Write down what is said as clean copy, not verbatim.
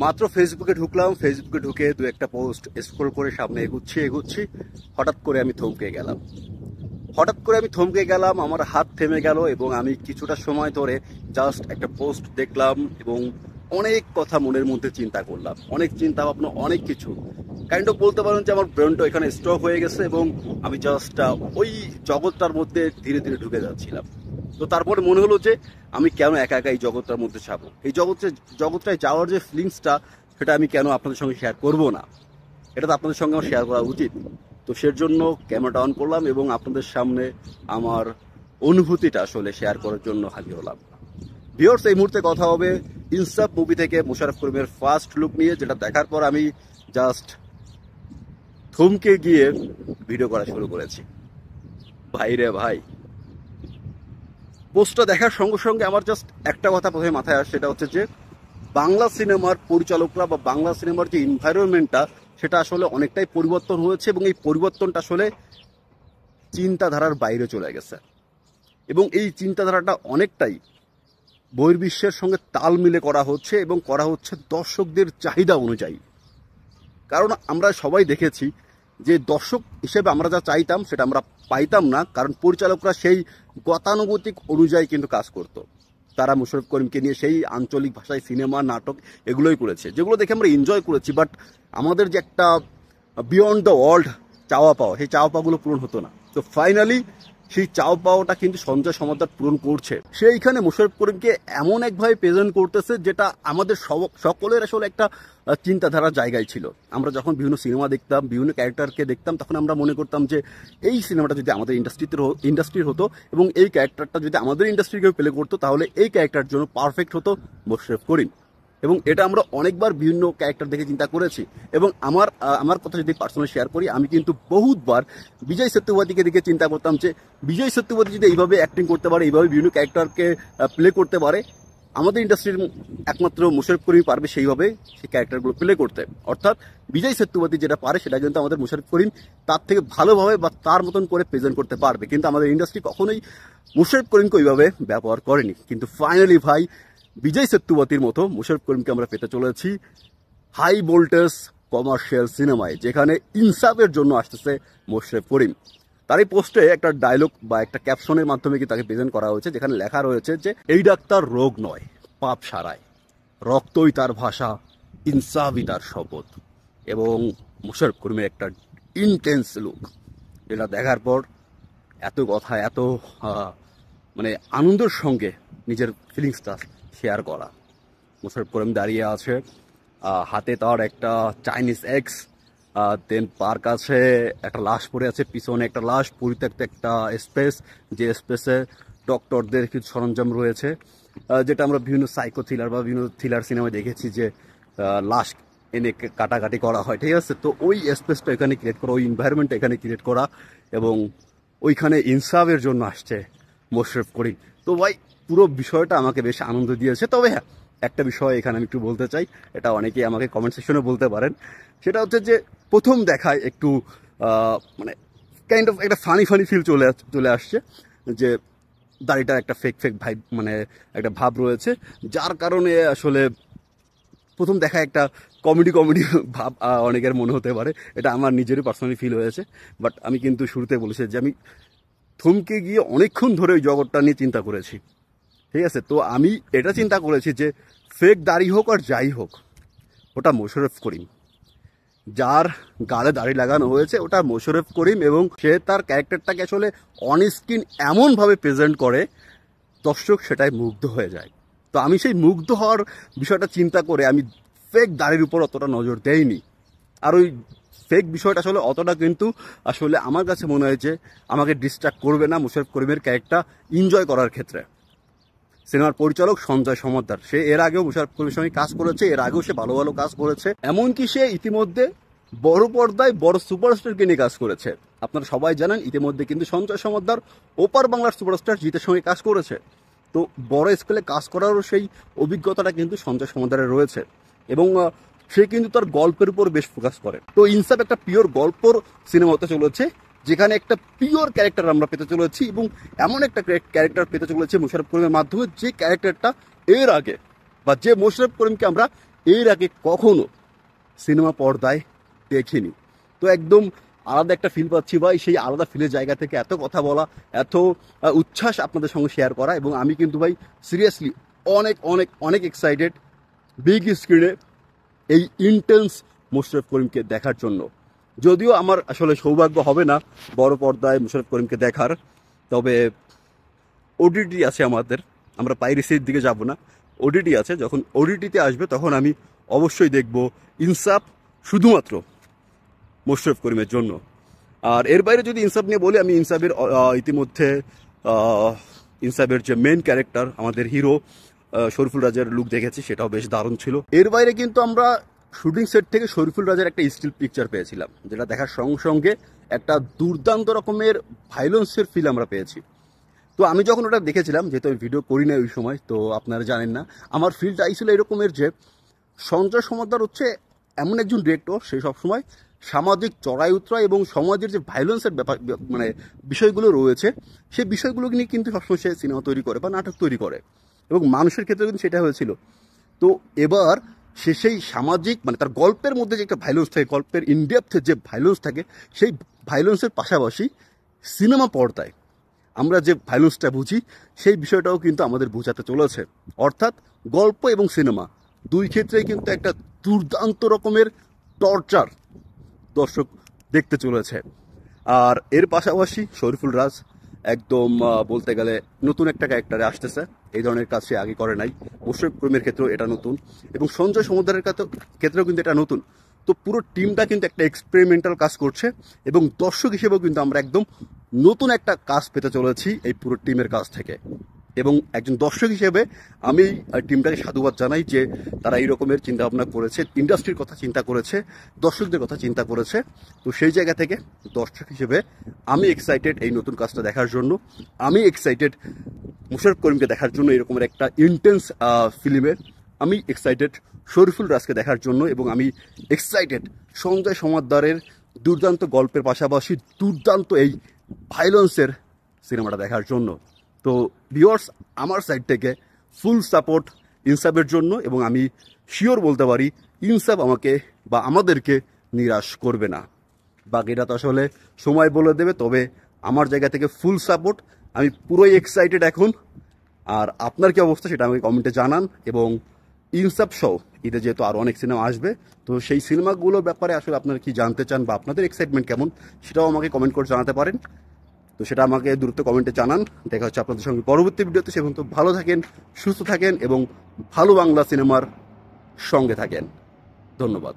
মাত্র ফেসবুকে ঢুকলাম, ফেসবুকে ঢুকে দু একটা পোস্ট স্ক্রল করে সামনে এগুচ্ছি, হঠাৎ করে আমি থমকে গেলাম, আমার হাত থেমে গেল এবং আমি কিছুটা সময় ধরে জাস্ট একটা পোস্ট দেখলাম এবং অনেক কথা মনের মধ্যে চিন্তা করলাম, অনেক চিন্তা ভাবনা, অনেক কিছু কাইন্ড অফ বলতে পারেন যে আমার ব্রেনটা এখানে স্ট্রক হয়ে গেছে এবং আমি জাস্ট ওই জগৎটার মধ্যে ধীরে ধীরে ঢুকে যাচ্ছিলাম। তো তারপরে মনে হলো যে আমি কেন একা একা এই জগৎটার মধ্যে যাবো, এই জগৎটায় যাওয়ার যে ফিলিংসটা সেটা আমি কেন আপনাদের সঙ্গে শেয়ার করব না, এটা তো আপনাদের সঙ্গে আমার শেয়ার করা উচিত। তো সের জন্য ক্যামেরাটা অন করলাম এবং আপনাদের সামনে আমার অনুভূতিটা আসলে শেয়ার করার জন্য হাজির হলাম। ভিউয়ার্স, এই মুহূর্তে কথা হবে ইনসাফ মুভি থেকে মোশাররফ করিমের ফার্স্ট লুক নিয়ে, যেটা দেখার পর আমি জাস্ট থমকে গিয়ে ভিডিও করা শুরু করেছি। ভাই রে ভাই, পোস্টটা দেখার সঙ্গে সঙ্গে আমার জাস্ট একটা কথা প্রথমে মাথায় আসে, সেটা হচ্ছে যে বাংলা সিনেমার পরিচালকরা বা বাংলা সিনেমার যে এনভায়রনমেন্টটা সেটা আসলে অনেকটাই পরিবর্তন হয়েছে এবং এই পরিবর্তনটা আসলে চিন্তাধারার বাইরে চলে গেছে এবং এই চিন্তাধারাটা অনেকটাই বহির্বিশ্বের সঙ্গে তাল মিলে করা হচ্ছে এবং করা হচ্ছে দর্শকদের চাহিদা অনুযায়ী। কারণ আমরা সবাই দেখেছি যে দর্শক হিসেবে আমরা যা চাইতাম সেটা আমরা পাইতাম না, কারণ পরিচালকরা সেই গতানুগতিক অনুযায়ী কিন্তু কাজ করত। তারা মোশাররফ করিমকে নিয়ে সেই আঞ্চলিক ভাষায় সিনেমা, নাটক এগুলোই করেছে, যেগুলো দেখে আমরা এনজয় করেছি। বাট আমাদের যে একটা বিয়ন্ড দ্য ওয়ার্ল্ড চাওয়া পাওয়া, সেই চাওয়া পাওয়াগুলো পূরণ হতো না। তো ফাইনালি সেই চাওয়া পাওয়াটা কিন্তু সঞ্জয় সমাদ্দার পূরণ করছে। সেইখানে মোশাররফ করিমকে এমন একভাবে প্রেজেন্ট করতেছে যেটা আমাদের সকলের আসলে একটা চিন্তাধারার জায়গায় ছিল। আমরা যখন বিভিন্ন সিনেমা দেখতাম, বিভিন্ন ক্যারেক্টারকে দেখতাম, তখন আমরা মনে করতাম যে এই সিনেমাটা যদি আমাদের ইন্ডাস্ট্রির হতো এবং এই ক্যারেক্টারটা যদি আমাদের ইন্ডাস্ট্রিকে প্লে করতো, তাহলে এই ক্যারেক্টার জন্য পারফেক্ট হতো মোশাররফ করিম। এবং এটা আমরা অনেকবার বিভিন্ন ক্যারেক্টার দেখে চিন্তা করেছি। এবং আমার কথা যদি পার্সোনালি শেয়ার করি, আমি কিন্তু বহুতবার বিজয় সেতুপতিকে দেখে চিন্তা করতাম যে বিজয় সেতুপতি যদি এইভাবে অ্যাক্টিং করতে পারে, এইভাবে বিভিন্ন ক্যারেক্টারকে প্লে করতে পারে, আমাদের ইন্ডাস্ট্রির একমাত্র মোশাররফ করিম পারবে সেইভাবে সেই ক্যারেক্টারগুলো প্লে করতে। অর্থাৎ বিজয় সেতুপতি যেটা পারে সেটা কিন্তু আমাদের মোশাররফ করিম তার থেকে ভালোভাবে বা তার মতন করে প্রেজেন্ট করতে পারবে। কিন্তু আমাদের ইন্ডাস্ট্রি কখনোই মোশাররফ করিমকে ওইভাবে ব্যবহার করেনি। কিন্তু ফাইনালি ভাই, বিজয় সেতুপতির মতো মোশাররফ করিমকে আমরা পেতে চলেছি হাই ভোল্টেজ কমার্শিয়াল সিনেমায়, যেখানে ইনসাফের জন্য আসতেছে মোশাররফ করিম। তার এই পোস্টে একটা ডায়লগ বা একটা ক্যাপশনের মাধ্যমে কি তাকে প্রেজেন্ট করা হয়েছে, যেখানে লেখা রয়েছে যে এই ডাক্তার রোগ নয়, পাপ সারায়, রক্তই তার ভাষা, ইনসাফই তার শপথ। এবং মোশাররফ করিমের একটা ইন্টেন্স লুক, এটা দেখার পর এত কথা, এত মানে আনন্দের সঙ্গে নিজের ফিলিংসটা শেয়ার করা। মোশাররফ করিম দাঁড়িয়ে আছে, হাতে তার একটা চাইনিজ এক্স, দেন তার কাছে একটা লাশ পড়ে আছে, পিছনে একটা লাশ, পরিত্যক্ত একটা স্পেস, যে স্পেসে ডক্টরদের কিছু সরঞ্জাম রয়েছে, যেটা আমরা বিভিন্ন সাইকো থ্রিলার বা বিভিন্ন থ্রিলার সিনেমায় দেখেছি যে লাশ এনে কাটাকাটি করা হয়, ঠিক আছে। তো ওই স্পেসটা এখানে ক্রিয়েট করা, ওই এনভায়রনমেন্টটা এখানে ক্রিয়েট করা, এবং ওইখানে ইনসাফের জন্য আসছে মোশাররফ করিম। তো ভাই, পুরো বিষয়টা আমাকে বেশ আনন্দ দিয়েছে। তবে হ্যাঁ, একটা বিষয় এখানে আমি একটু বলতে চাই, এটা অনেকেই আমাকে কমেন্ট সেকশনে বলতে পারেন, সেটা হচ্ছে যে প্রথম দেখায় একটু মানে কাইন্ড অফ একটা ফানি ফিল চলে আসছে, যে দাড়িটার একটা ফেক ভাইব, মানে একটা ভাব রয়েছে, যার কারণে আসলে প্রথম দেখা একটা কমেডি ভাব অনেকের মনে হতে পারে। এটা আমার নিজেরই পার্সোনালি ফিল হয়েছে। বাট আমি কিন্তু শুরুতে বলেছি যে আমি থমকে গিয়ে অনেকক্ষণ ধরে ওই জগৎটা নিয়ে চিন্তা করেছি, ঠিক আছে। তো আমি এটা চিন্তা করেছি যে ফেক দাড়ি হোক আর যাই হোক, ওটা মোশাররফ করিম, যার গালে দাড়ি লাগানো হয়েছে ওটা মোশাররফ করিম, এবং সে তার ক্যারেক্টারটাকে আসলে অন স্ক্রিন এমনভাবে প্রেজেন্ট করে দর্শক সেটাই মুগ্ধ হয়ে যায়। তো আমি সেই মুগ্ধ হওয়ার বিষয়টা চিন্তা করে আমি ফেক দাড়ির উপর অতটা নজর দেইনি। আর ওই ফেক বিষয়টা আসলে অতটা কিন্তু আসলে আমার কাছে মনে হয় যে আমাকে ডিস্ট্রাক্ট করবে না মোশাররফ করিমের ক্যারেক্টার এনজয় করার ক্ষেত্রে। সিনেমার পরিচালক সঞ্জয় সমাদ্দার, সে এর আগেও মোশাররফ করিমের সঙ্গে কাজ করেছে, এর আগেও সে ভালো ভালো কাজ করেছে, এমনকি সে ইতিমধ্যে বড় পর্দায় বড় সুপারস্টারকে নিয়ে কাজ করেছে। আপনারা সবাই জানেন ইতিমধ্যে কিন্তু সঞ্জয় সমাদ্দার ওপার বাংলার সুপারস্টার জিতের সঙ্গে কাজ করেছে। তো বড় স্কেলে কাজ করারও সেই অভিজ্ঞতাটা কিন্তু সঞ্জয় সমাদ্দারের রয়েছে, এবং সে কিন্তু তার গল্পের উপর বেশ ফোকাস করে। তো ইনসাফ একটা পিওর গল্পর সিনেমা হতে চলেছে, যেখানে একটা পিওর ক্যারেক্টার আমরা পেতে চলেছি, এবং এমন একটা ক্যারেক্টার পেতে চলেছে মোশাররফ করিমের মাধ্যমে, যে ক্যারেক্টারটা এর আগে বা যে মোশাররফ করিমকে আমরা এর আগে কখনো সিনেমা পর্দায় দেখিনি। তো একদম আলাদা একটা ফিল পাচ্ছি ভাই। সেই আলাদা ফিলের জায়গা থেকে এত কথা বলা, এত উচ্ছ্বাস আপনাদের সঙ্গে শেয়ার করা, এবং আমি কিন্তু ভাই সিরিয়াসলি অনেক অনেক অনেক এক্সাইটেড বিগ স্ক্রিনে এই ইন্টেন্স মোশাররফ করিমকে দেখার জন্য। যদিও আমার আসলে সৌভাগ্য হবে না বড় পর্দায় মোশাররফ করিমকে দেখার, তবে ওটিটি আছে আমাদের, আমরা পাইরেসির দিকে যাব না, ওটিটি আছে। যখন ওটিটিতে আসবে তখন আমি অবশ্যই দেখব ইনসাফ, শুধুমাত্র মোশাররফ করিমের জন্য। আর এর বাইরে যদি ইনসাফ নিয়ে বলি, আমি ইনসাফের ইতিমধ্যে ইনসাফের যে মেন ক্যারেক্টার আমাদের হিরো শরীফুল রাজের লুক দেখেছি, সেটাও বেশ দারুণ ছিল। এর বাইরে কিন্তু আমরা শুটিং সেট থেকে শরীফুল রাজের একটা স্টিল পিকচার পেয়েছিলাম, যেটা দেখার সঙ্গে সঙ্গে একটা দুর্দান্ত রকমের ভাইলেন্সের ফিল আমরা পেয়েছি। তো আমি যখন ওটা দেখেছিলাম, যেহেতু আমি ভিডিও করি না ওই সময়, তো আপনারা জানেন না, আমার ফিলটা আইছিল এরকমের যে সঞ্জয় সমদ্দার হচ্ছে এমন একজন ডিরেক্টর, সে সবসময় সামাজিক চড়াই উতরাই এবং সমাজের যে ভাইলেন্সের ব্যাপার মানে বিষয়গুলো রয়েছে, সেই বিষয়গুলো নিয়ে কিন্তু সবসময় সে সিনেমা তৈরি করে বা নাটক তৈরি করে, এবং মানুষের ক্ষেত্রে কিন্তু সেটা হয়েছিল। তো এবার সে সেই সামাজিক মানে তার গল্পের মধ্যে যে একটা ভাইলেন্স থাকে, গল্পের ইনডেপথের যে ভাইলেন্স থাকে, সেই ভাইলেন্সের পাশাপাশি সিনেমা পর্দায় আমরা যে ভাইলেন্সটা বুঝি সেই বিষয়টাও কিন্তু আমাদের বোঝাতে চলেছে। অর্থাৎ গল্প এবং সিনেমা দুই ক্ষেত্রেই কিন্তু একটা দুর্দান্ত রকমের টর্চার দর্শক দেখতে চলেছে। আর এর পাশাপাশি শরীফুল রাজ একদম বলতে গেলে নতুন একটা ক্যারেক্টারে আসতেছে, এই ধরনের কাজ সে আগে করে নাই। মোশাররফ করিমের ক্ষেত্রেও এটা নতুন, এবং সঞ্জয় সমুদ্রের ক্ষেত্রেও কিন্তু এটা নতুন। তো পুরো টিমটা কিন্তু একটা এক্সপেরিমেন্টাল কাজ করছে, এবং দর্শক হিসেবেও কিন্তু আমরা একদম নতুন একটা কাজ পেতে চলেছি এই পুরো টিমের কাছ থেকে। এবং একজন দর্শক হিসেবে আমি টিমটাকে সাধুবাদ জানাই যে তারা এই রকমের চিন্তাভাবনা করেছে, ইন্ডাস্ট্রির কথা চিন্তা করেছে, দর্শকদের কথা চিন্তা করেছে। তো সেই জায়গা থেকে দর্শক হিসেবে আমি এক্সাইটেড এই নতুন কাজটা দেখার জন্য। আমি এক্সাইটেড মোশাররফ করিমকে দেখার জন্য এরকমের একটা ইন্টেন্স ফিল্মে। আমি এক্সাইটেড শরীফুল রাজকে দেখার জন্য, এবং আমি এক্সাইটেড সঞ্জয় সমদ্দারের দুর্দান্ত গল্পের পাশাপাশি দুর্দান্ত এই ভাইলেন্সের সিনেমাটা দেখার জন্য। তো ভিউয়ার্স, আমার সাইড থেকে ফুল সাপোর্ট ইনসাফের জন্য, এবং আমি শিওর বলতে পারি ইনসাফ আমাকে বা আমাদেরকে নিরাশ করবে না। বাকিটা তো আসলে সময় বলে দেবে, তবে আমার জায়গা থেকে ফুল সাপোর্ট, আমি পুরোই এক্সাইটেড এখন। আর আপনার কি অবস্থা সেটা আমাকে কমেন্টে জানান, এবং ইনসাফ সহ ঈদে যেহেতু আরও অনেক সিনেমা আসবে, তো সেই সিনেমাগুলোর ব্যাপারে আসলে আপনারা কি জানতে চান বা আপনাদের এক্সাইটমেন্ট কেমন, সেটাও আমাকে কমেন্ট করে জানাতে পারেন। তো সেটা আমাকে দ্রুত কমেন্টে জানান। দেখা হচ্ছে আপনাদের সঙ্গে পরবর্তী ভিডিওতে। সে পর্যন্ত ভালো থাকেন, সুস্থ থাকেন, এবং ভালো বাংলা সিনেমার সঙ্গে থাকেন। ধন্যবাদ।